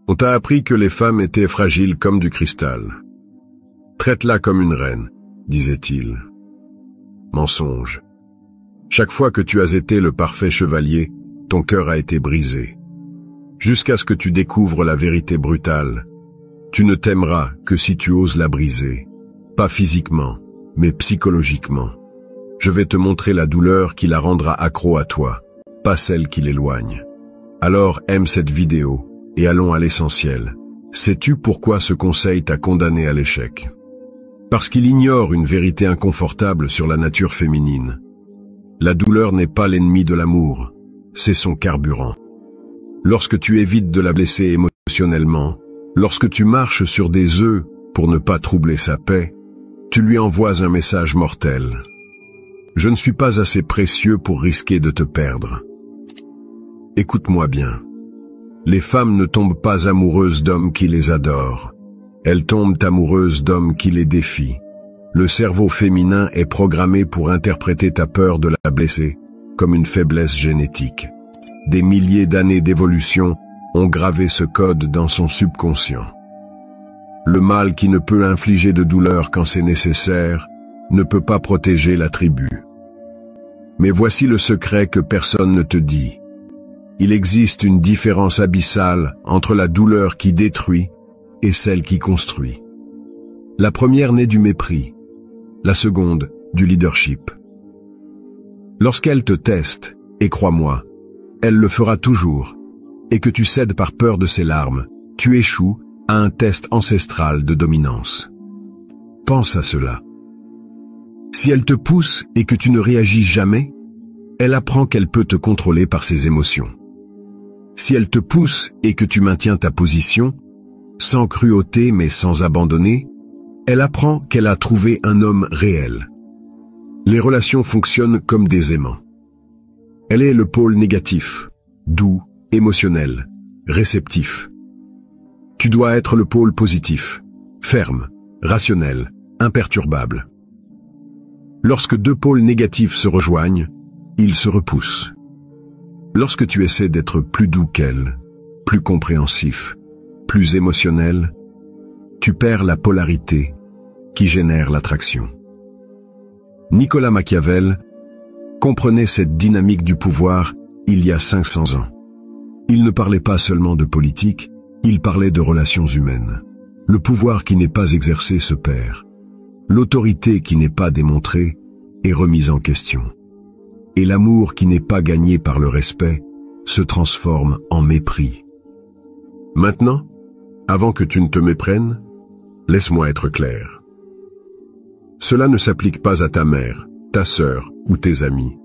On t'a appris que les femmes étaient fragiles comme du cristal. Traite-la comme une reine, disait-il. Mensonge. Chaque fois que tu as été le parfait chevalier, ton cœur a été brisé. Jusqu'à ce que tu découvres la vérité brutale. Tu ne t'aimeras que si tu oses la briser. Pas physiquement, mais psychologiquement. Je vais te montrer la douleur qui la rendra accro à toi, pas celle qui l'éloigne. Alors aime cette vidéo, et allons à l'essentiel. Sais-tu pourquoi ce conseil t'a condamné à l'échec? Parce qu'il ignore une vérité inconfortable sur la nature féminine. La douleur n'est pas l'ennemi de l'amour, c'est son carburant. Lorsque tu évites de la blesser émotionnellement, lorsque tu marches sur des œufs pour ne pas troubler sa paix, tu lui envoies un message mortel. Je ne suis pas assez précieux pour risquer de te perdre. Écoute-moi bien. Les femmes ne tombent pas amoureuses d'hommes qui les adorent. Elles tombent amoureuses d'hommes qui les défient. Le cerveau féminin est programmé pour interpréter ta peur de la blesser comme une faiblesse génétique. Des milliers d'années d'évolution ont gravé ce code dans son subconscient. Le mâle qui ne peut infliger de douleur quand c'est nécessaire ne peut pas protéger la tribu. Mais voici le secret que personne ne te dit. Il existe une différence abyssale entre la douleur qui détruit et celle qui construit. La première naît du mépris, la seconde du leadership. Lorsqu'elle te teste, et crois-moi, elle le fera toujours, et que tu cèdes par peur de ses larmes, tu échoues à un test ancestral de dominance. Pense à cela. Si elle te pousse et que tu ne réagis jamais, elle apprend qu'elle peut te contrôler par ses émotions. Si elle te pousse et que tu maintiens ta position, sans cruauté mais sans abandonner, elle apprend qu'elle a trouvé un homme réel. Les relations fonctionnent comme des aimants. Elle est le pôle négatif, doux, émotionnel, réceptif. Tu dois être le pôle positif, ferme, rationnel, imperturbable. Lorsque deux pôles négatifs se rejoignent, ils se repoussent. Lorsque tu essaies d'être plus doux qu'elle, plus compréhensif, plus émotionnel, tu perds la polarité qui génère l'attraction. Nicolas Machiavel comprenait cette dynamique du pouvoir il y a 500 ans. Il ne parlait pas seulement de politique, il parlait de relations humaines. Le pouvoir qui n'est pas exercé se perd. L'autorité qui n'est pas démontrée est remise en question. Et l'amour qui n'est pas gagné par le respect se transforme en mépris. Maintenant, avant que tu ne te méprennes, laisse-moi être clair. Cela ne s'applique pas à ta mère, ta sœur ou tes amis.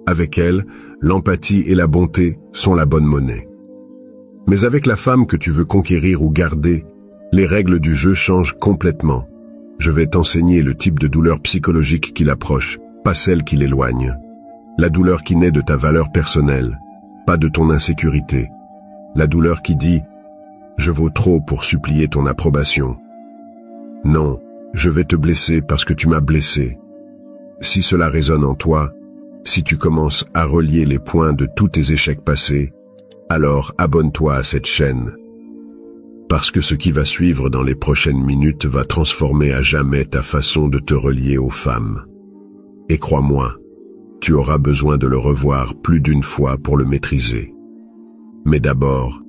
Avec elle, l'empathie et la bonté sont la bonne monnaie. Mais avec la femme que tu veux conquérir ou garder, les règles du jeu changent complètement. Je vais t'enseigner le type de douleur psychologique qui l'approche, pas celle qui l'éloigne. La douleur qui naît de ta valeur personnelle, pas de ton insécurité. La douleur qui dit « Je vaux trop pour supplier ton approbation ». Non, je vais te blesser parce que tu m'as blessé. Si cela résonne en toi, si tu commences à relier les points de tous tes échecs passés, alors abonne-toi à cette chaîne. Parce que ce qui va suivre dans les prochaines minutes va transformer à jamais ta façon de te relier aux femmes. Et crois-moi, tu auras besoin de le revoir plus d'une fois pour le maîtriser. Mais d'abord,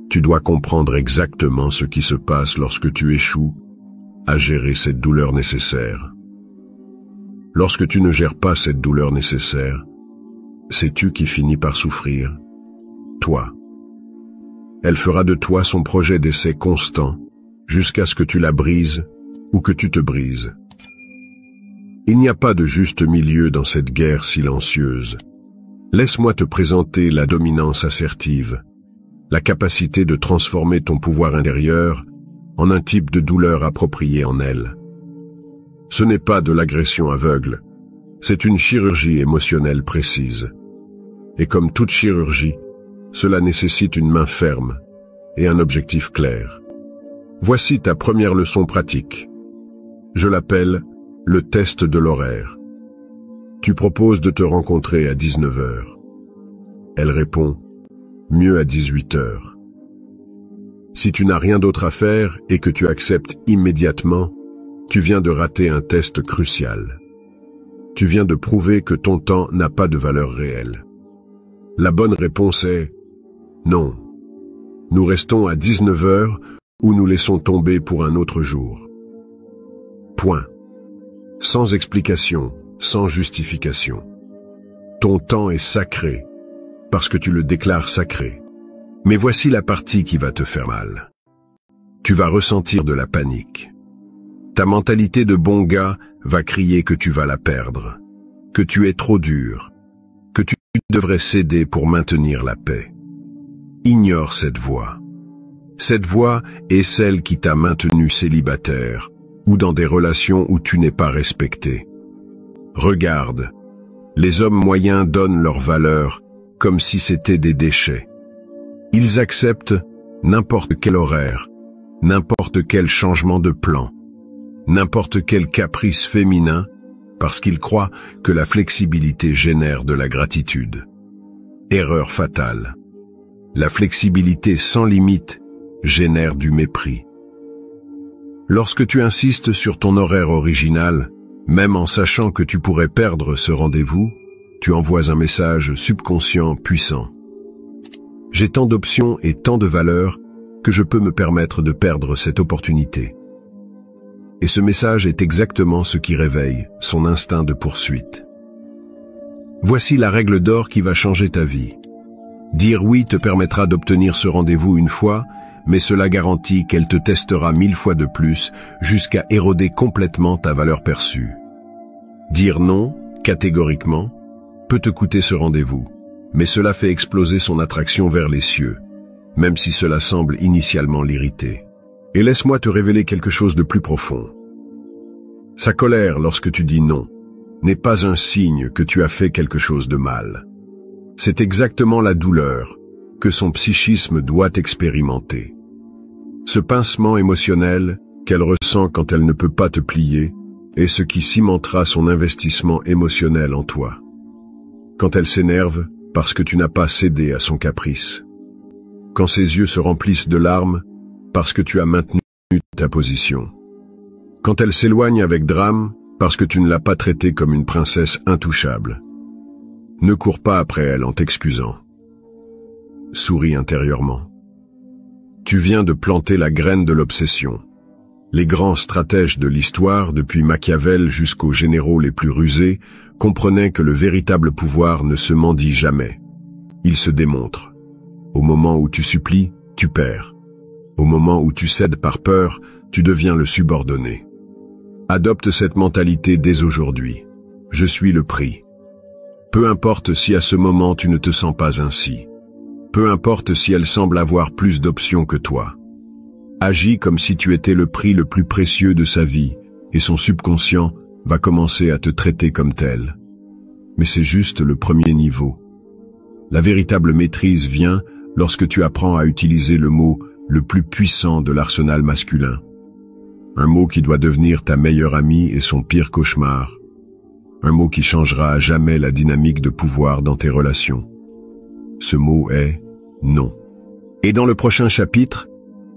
tu dois comprendre exactement ce qui se passe lorsque tu échoues à gérer cette douleur nécessaire. Lorsque tu ne gères pas cette douleur nécessaire, c'est tu qui finis par souffrir, toi. Elle fera de toi son projet d'essai constant, jusqu'à ce que tu la brises ou que tu te brises. Il n'y a pas de juste milieu dans cette guerre silencieuse. Laisse-moi te présenter la dominance assertive, la capacité de transformer ton pouvoir intérieur en un type de douleur appropriée en elle. Ce n'est pas de l'agression aveugle, c'est une chirurgie émotionnelle précise. Et comme toute chirurgie, cela nécessite une main ferme et un objectif clair. Voici ta première leçon pratique. Je l'appelle le test de l'horaire. Tu proposes de te rencontrer à 19 h. Elle répond, mieux à 18 h. Si tu n'as rien d'autre à faire et que tu acceptes immédiatement, tu viens de rater un test crucial. Tu viens de prouver que ton temps n'a pas de valeur réelle. La bonne réponse est non. Nous restons à 19 heures ou nous laissons tomber pour un autre jour. Point. Sans explication, sans justification. Ton temps est sacré, parce que tu le déclares sacré. Mais voici la partie qui va te faire mal. Tu vas ressentir de la panique. Ta mentalité de bon gars va crier que tu vas la perdre, que tu es trop dur, que tu devrais céder pour maintenir la paix. Ignore cette voix. Cette voix est celle qui t'a maintenu célibataire ou dans des relations où tu n'es pas respecté. Regarde, les hommes moyens donnent leur valeur comme si c'était des déchets. Ils acceptent n'importe quel horaire, n'importe quel changement de plan, n'importe quel caprice féminin, parce qu'ils croient que la flexibilité génère de la gratitude. Erreur fatale. La flexibilité sans limite génère du mépris. Lorsque tu insistes sur ton horaire original, même en sachant que tu pourrais perdre ce rendez-vous, tu envoies un message subconscient puissant. J'ai tant d'options et tant de valeurs que je peux me permettre de perdre cette opportunité. Et ce message est exactement ce qui réveille son instinct de poursuite. Voici la règle d'or qui va changer ta vie. Dire oui te permettra d'obtenir ce rendez-vous une fois, mais cela garantit qu'elle te testera 1000 fois de plus jusqu'à éroder complètement ta valeur perçue. Dire non, catégoriquement, peut te coûter ce rendez-vous, mais cela fait exploser son attraction vers les cieux, même si cela semble initialement l'irriter. Et laisse-moi te révéler quelque chose de plus profond. Sa colère lorsque tu dis non n'est pas un signe que tu as fait quelque chose de mal. C'est exactement la douleur que son psychisme doit expérimenter. Ce pincement émotionnel qu'elle ressent quand elle ne peut pas te plier est ce qui cimentera son investissement émotionnel en toi. Quand elle s'énerve parce que tu n'as pas cédé à son caprice. Quand ses yeux se remplissent de larmes parce que tu as maintenu ta position. Quand elle s'éloigne avec drame parce que tu ne l'as pas traitée comme une princesse intouchable. Ne cours pas après elle en t'excusant. Souris intérieurement. Tu viens de planter la graine de l'obsession. Les grands stratèges de l'histoire, depuis Machiavel jusqu'aux généraux les plus rusés, comprenaient que le véritable pouvoir ne se mendie jamais. Il se démontre. Au moment où tu supplies, tu perds. Au moment où tu cèdes par peur, tu deviens le subordonné. Adopte cette mentalité dès aujourd'hui. Je suis le prix. Peu importe si à ce moment tu ne te sens pas ainsi. Peu importe si elle semble avoir plus d'options que toi. Agis comme si tu étais le prix le plus précieux de sa vie, et son subconscient va commencer à te traiter comme tel. Mais c'est juste le premier niveau. La véritable maîtrise vient lorsque tu apprends à utiliser le mot le plus puissant de l'arsenal masculin. Un mot qui doit devenir ta meilleure amie et son pire cauchemar. Un mot qui changera à jamais la dynamique de pouvoir dans tes relations. Ce mot est non. Et dans le prochain chapitre,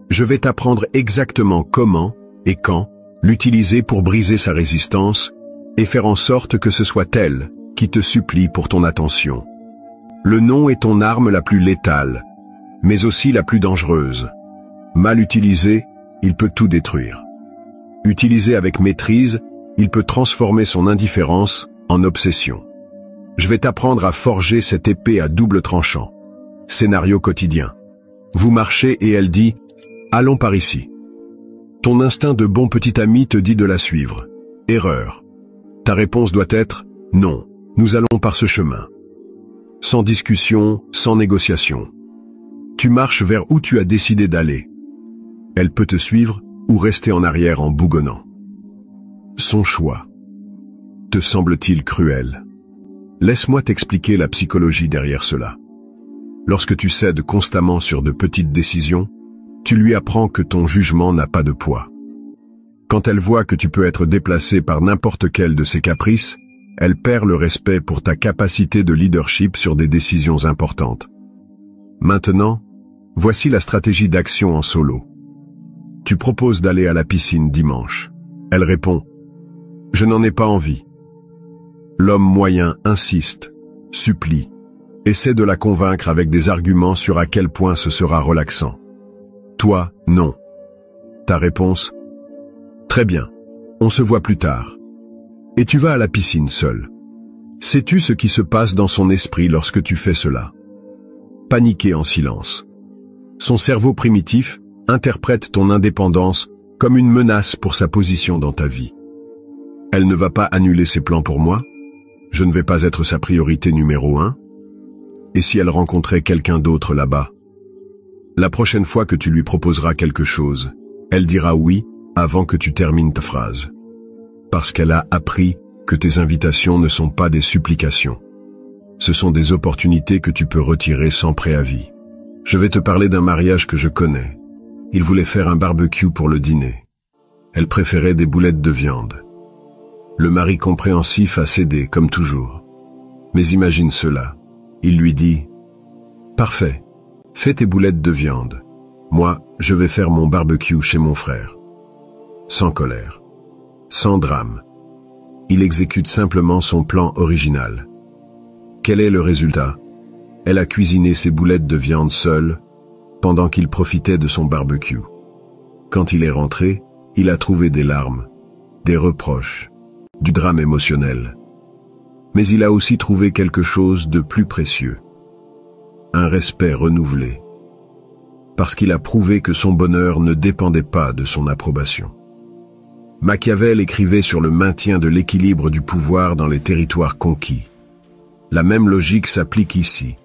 je vais t'apprendre exactement comment et quand l'utiliser pour briser sa résistance et faire en sorte que ce soit elle qui te supplie pour ton attention. Le non est ton arme la plus létale, mais aussi la plus dangereuse. Mal utilisé, il peut tout détruire. Utilisé avec maîtrise, il peut transformer son indifférence en obsession. Je vais t'apprendre à forger cette épée à double tranchant. Scénario quotidien. Vous marchez et elle dit « Allons par ici ». Ton instinct de bon petit ami te dit de la suivre. Erreur. Ta réponse doit être « Non, nous allons par ce chemin ». Sans discussion, sans négociation. Tu marches vers où tu as décidé d'aller. Elle peut te suivre ou rester en arrière en bougonnant. Son choix. Te semble-t-il cruel? Laisse-moi t'expliquer la psychologie derrière cela. Lorsque tu cèdes constamment sur de petites décisions, tu lui apprends que ton jugement n'a pas de poids. Quand elle voit que tu peux être déplacé par n'importe quel de ses caprices, elle perd le respect pour ta capacité de leadership sur des décisions importantes. Maintenant, Voici la stratégie d'action en solo. Tu proposes d'aller à la piscine dimanche. Elle répond « Je n'en ai pas envie ». L'homme moyen insiste, supplie, essaie de la convaincre avec des arguments sur à quel point ce sera relaxant. Toi, non. Ta réponse « Très bien, on se voit plus tard ». Et tu vas à la piscine seul. Sais-tu ce qui se passe dans son esprit lorsque tu fais cela? Paniqué en silence. Son cerveau primitif interprète ton indépendance comme une menace pour sa position dans ta vie. Elle ne va pas annuler ses plans pour moi? Je ne vais pas être sa priorité numéro 1? Et si elle rencontrait quelqu'un d'autre là-bas? La prochaine fois que tu lui proposeras quelque chose, elle dira oui avant que tu termines ta phrase. Parce qu'elle a appris que tes invitations ne sont pas des supplications. Ce sont des opportunités que tu peux retirer sans préavis. Je vais te parler d'un mariage que je connais. Il voulait faire un barbecue pour le dîner. Elle préférait des boulettes de viande. Le mari compréhensif a cédé, comme toujours. Mais imagine cela. Il lui dit « Parfait, fais tes boulettes de viande. Moi, je vais faire mon barbecue chez mon frère. » Sans colère. Sans drame. Il exécute simplement son plan original. Quel est le résultat? Elle a cuisiné ses boulettes de viande seule, pendant qu'il profitait de son barbecue. Quand il est rentré, il a trouvé des larmes, des reproches, du drame émotionnel. Mais il a aussi trouvé quelque chose de plus précieux. Un respect renouvelé. Parce qu'il a prouvé que son bonheur ne dépendait pas de son approbation. Machiavel écrivait sur le maintien de l'équilibre du pouvoir dans les territoires conquis. La même logique s'applique ici.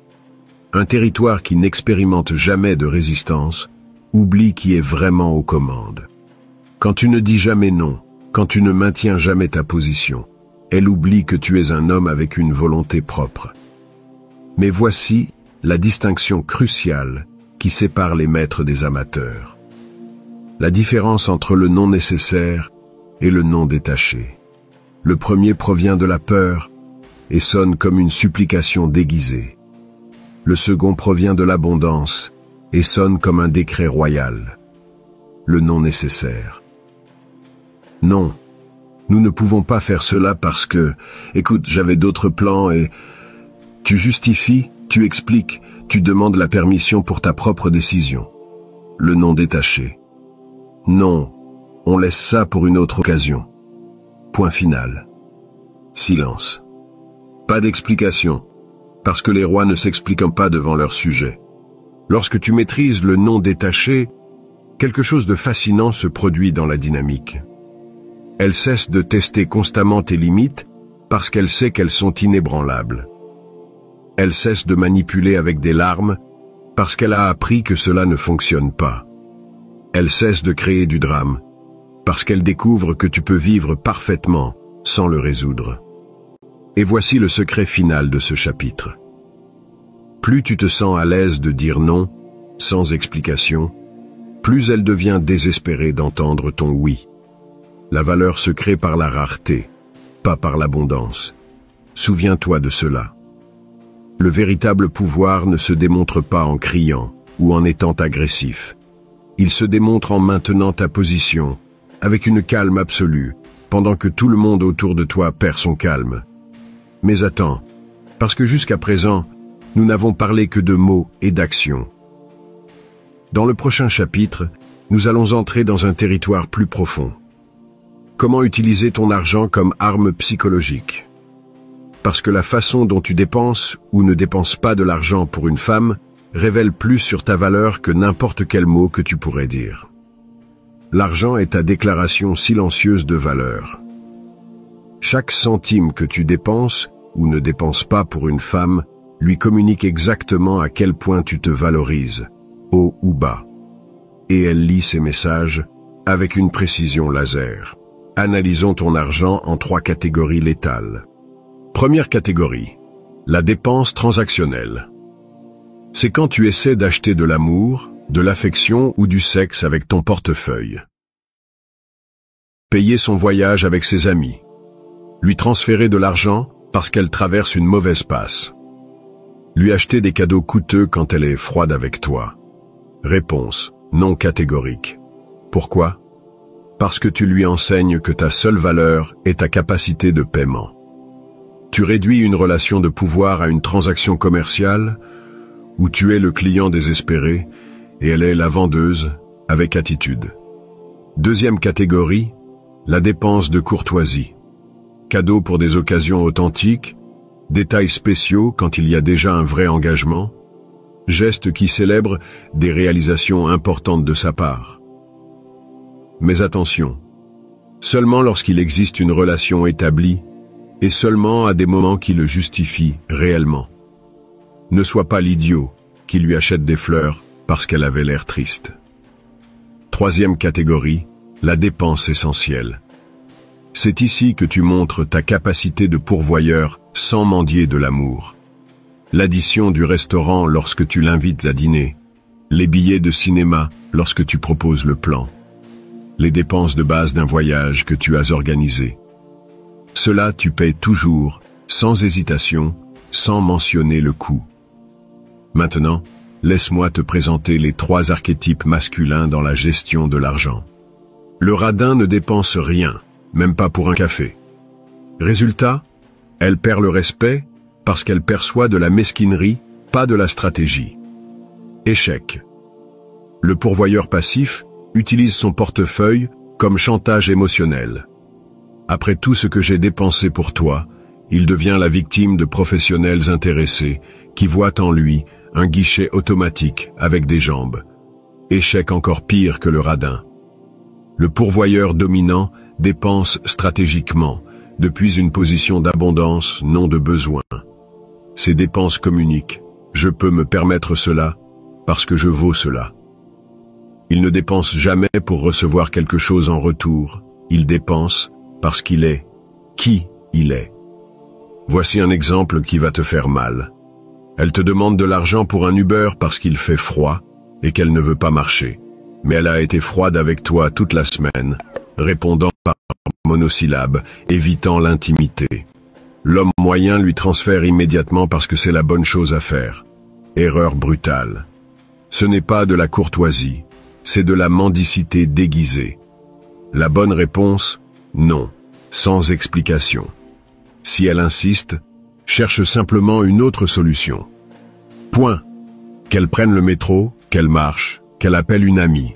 Un territoire qui n'expérimente jamais de résistance oublie qui est vraiment aux commandes. Quand tu ne dis jamais non, quand tu ne maintiens jamais ta position, elle oublie que tu es un homme avec une volonté propre. Mais voici la distinction cruciale qui sépare les maîtres des amateurs. La différence entre le non nécessaire et le non détaché. Le premier provient de la peur et sonne comme une supplication déguisée. Le second provient de l'abondance et sonne comme un décret royal. Le non nécessaire. Non, nous ne pouvons pas faire cela parce que, écoute, j'avais d'autres plans et... Tu justifies, tu expliques, tu demandes la permission pour ta propre décision. Le non détaché. Non, on laisse ça pour une autre occasion. Point final. Silence. Pas d'explication, parce que les rois ne s'expliquent pas devant leur sujet. Lorsque tu maîtrises le non détaché, quelque chose de fascinant se produit dans la dynamique. Elle cesse de tester constamment tes limites parce qu'elle sait qu'elles sont inébranlables. Elle cesse de manipuler avec des larmes parce qu'elle a appris que cela ne fonctionne pas. Elle cesse de créer du drame parce qu'elle découvre que tu peux vivre parfaitement sans le résoudre. Et voici le secret final de ce chapitre. Plus tu te sens à l'aise de dire non, sans explication, plus elle devient désespérée d'entendre ton oui. La valeur se crée par la rareté, pas par l'abondance. Souviens-toi de cela. Le véritable pouvoir ne se démontre pas en criant ou en étant agressif. Il se démontre en maintenant ta position, avec une calme absolue, pendant que tout le monde autour de toi perd son calme. Mais attends, parce que jusqu'à présent, nous n'avons parlé que de mots et d'actions. Dans le prochain chapitre, nous allons entrer dans un territoire plus profond. Comment utiliser ton argent comme arme psychologique? Parce que la façon dont tu dépenses ou ne dépenses pas de l'argent pour une femme révèle plus sur ta valeur que n'importe quel mot que tu pourrais dire. L'argent est ta déclaration silencieuse de valeur. Chaque centime que tu dépenses ou ne dépenses pas pour une femme lui communique exactement à quel point tu te valorises, haut ou bas. Et elle lit ces messages avec une précision laser. Analysons ton argent en 3 catégories létales. Première catégorie, la dépense transactionnelle. C'est quand tu essaies d'acheter de l'amour, de l'affection ou du sexe avec ton portefeuille. Payer son voyage avec ses amis. Lui transférer de l'argent parce qu'elle traverse une mauvaise passe. Lui acheter des cadeaux coûteux quand elle est froide avec toi. Réponse: non catégorique. Pourquoi? Parce que tu lui enseignes que ta seule valeur est ta capacité de paiement. Tu réduis une relation de pouvoir à une transaction commerciale où tu es le client désespéré et elle est la vendeuse avec attitude. Deuxième catégorie, la dépense de courtoisie. Cadeaux pour des occasions authentiques, détails spéciaux quand il y a déjà un vrai engagement, gestes qui célèbrent des réalisations importantes de sa part. Mais attention, seulement lorsqu'il existe une relation établie et seulement à des moments qui le justifient réellement. Ne sois pas l'idiot qui lui achète des fleurs parce qu'elle avait l'air triste. Troisième catégorie, la dépense essentielle. C'est ici que tu montres ta capacité de pourvoyeur sans mendier de l'amour. L'addition du restaurant lorsque tu l'invites à dîner, les billets de cinéma lorsque tu proposes le plan, les dépenses de base d'un voyage que tu as organisé. Cela tu paies toujours, sans hésitation, sans mentionner le coût. Maintenant, laisse-moi te présenter les 3 archétypes masculins dans la gestion de l'argent. Le radin ne dépense rien, même pas pour un café. Résultat, elle perd le respect parce qu'elle perçoit de la mesquinerie, pas de la stratégie. Échec. Le pourvoyeur passif utilise son portefeuille comme chantage émotionnel. Après tout ce que j'ai dépensé pour toi, il devient la victime de professionnels intéressés qui voient en lui un guichet automatique avec des jambes. Échec encore pire que le radin. Le pourvoyeur dominant dépense stratégiquement, depuis une position d'abondance, non de besoin. Ses dépenses communiquent: je peux me permettre cela parce que je vaux cela. Il ne dépense jamais pour recevoir quelque chose en retour, il dépense parce qu'il est qui il est. Voici un exemple qui va te faire mal. Elle te demande de l'argent pour un Uber parce qu'il fait froid et qu'elle ne veut pas marcher. Mais elle a été froide avec toi toute la semaine, répondant par monosyllabes, évitant l'intimité. L'homme moyen lui transfère immédiatement parce que c'est la bonne chose à faire. Erreur brutale. Ce n'est pas de la courtoisie, c'est de la mendicité déguisée. La bonne réponse: non, sans explication. Si elle insiste, cherche simplement une autre solution. Point. Qu'elle prenne le métro, qu'elle marche, qu'elle appelle une amie.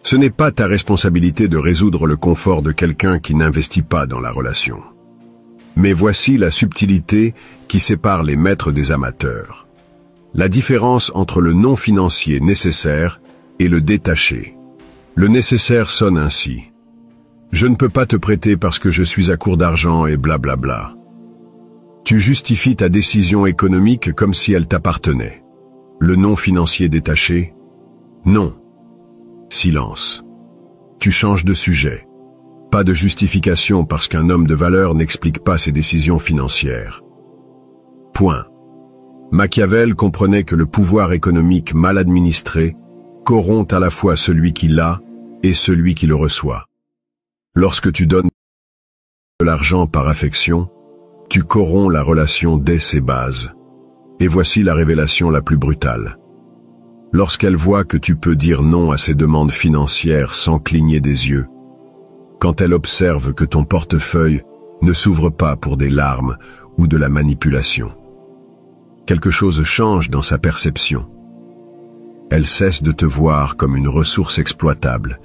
Ce n'est pas ta responsabilité de résoudre le confort de quelqu'un qui n'investit pas dans la relation. Mais voici la subtilité qui sépare les maîtres des amateurs. La différence entre le non financier nécessaire et le détaché. Le nécessaire sonne ainsi: je ne peux pas te prêter parce que je suis à court d'argent et blablabla. Tu justifies ta décision économique comme si elle t'appartenait. Le non financier détaché: non. Silence. Tu changes de sujet. Pas de justification parce qu'un homme de valeur n'explique pas ses décisions financières. Point. Machiavel comprenait que le pouvoir économique mal administré corrompt à la fois celui qui l'a et celui qui le reçoit. Lorsque tu donnes de l'argent par affection, tu corromps la relation dès ses bases. Et voici la révélation la plus brutale. Lorsqu'elle voit que tu peux dire non à ses demandes financières sans cligner des yeux, quand elle observe que ton portefeuille ne s'ouvre pas pour des larmes ou de la manipulation, quelque chose change dans sa perception. Elle cesse de te voir comme une ressource exploitable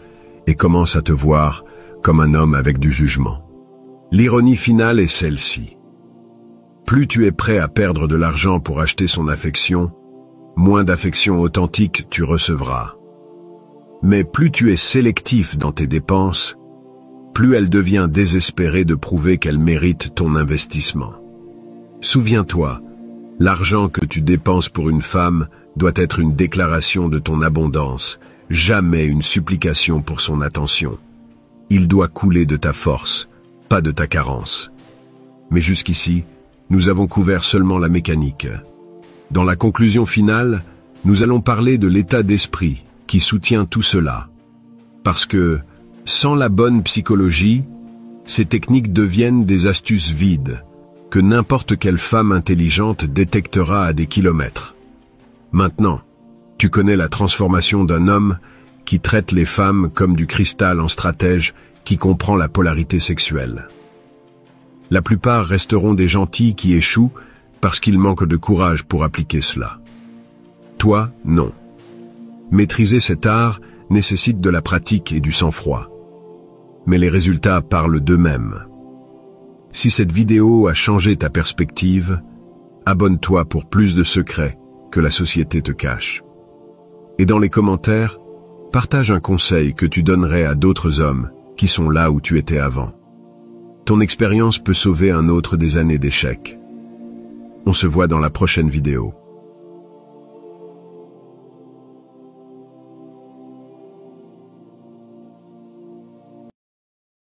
et commence à te voir comme un homme avec du jugement. L'ironie finale est celle-ci. Plus tu es prêt à perdre de l'argent pour acheter son affection, moins d'affection authentique tu recevras. Mais plus tu es sélectif dans tes dépenses, plus elle devient désespérée de prouver qu'elle mérite ton investissement. Souviens-toi, l'argent que tu dépenses pour une femme doit être une déclaration de ton abondance, jamais une supplication pour son attention. Il doit couler de ta force, pas de ta carence. Mais jusqu'ici, nous avons couvert seulement la mécanique. Dans la conclusion finale, nous allons parler de l'état d'esprit qui soutient tout cela. Parce que, sans la bonne psychologie, ces techniques deviennent des astuces vides, que n'importe quelle femme intelligente détectera à des kilomètres. Maintenant, Tu connais la transformation d'un homme qui traite les femmes comme du cristal en stratège qui comprend la polarité sexuelle. La plupart resteront des gentils qui échouent parce qu'ils manquent de courage pour appliquer cela. Toi, non. Maîtriser cet art nécessite de la pratique et du sang-froid. Mais les résultats parlent d'eux-mêmes. Si cette vidéo a changé ta perspective, abonne-toi pour plus de secrets que la société te cache. Et dans les commentaires, partage un conseil que tu donnerais à d'autres hommes qui sont là où tu étais avant. Ton expérience peut sauver un autre des années d'échecs. On se voit dans la prochaine vidéo.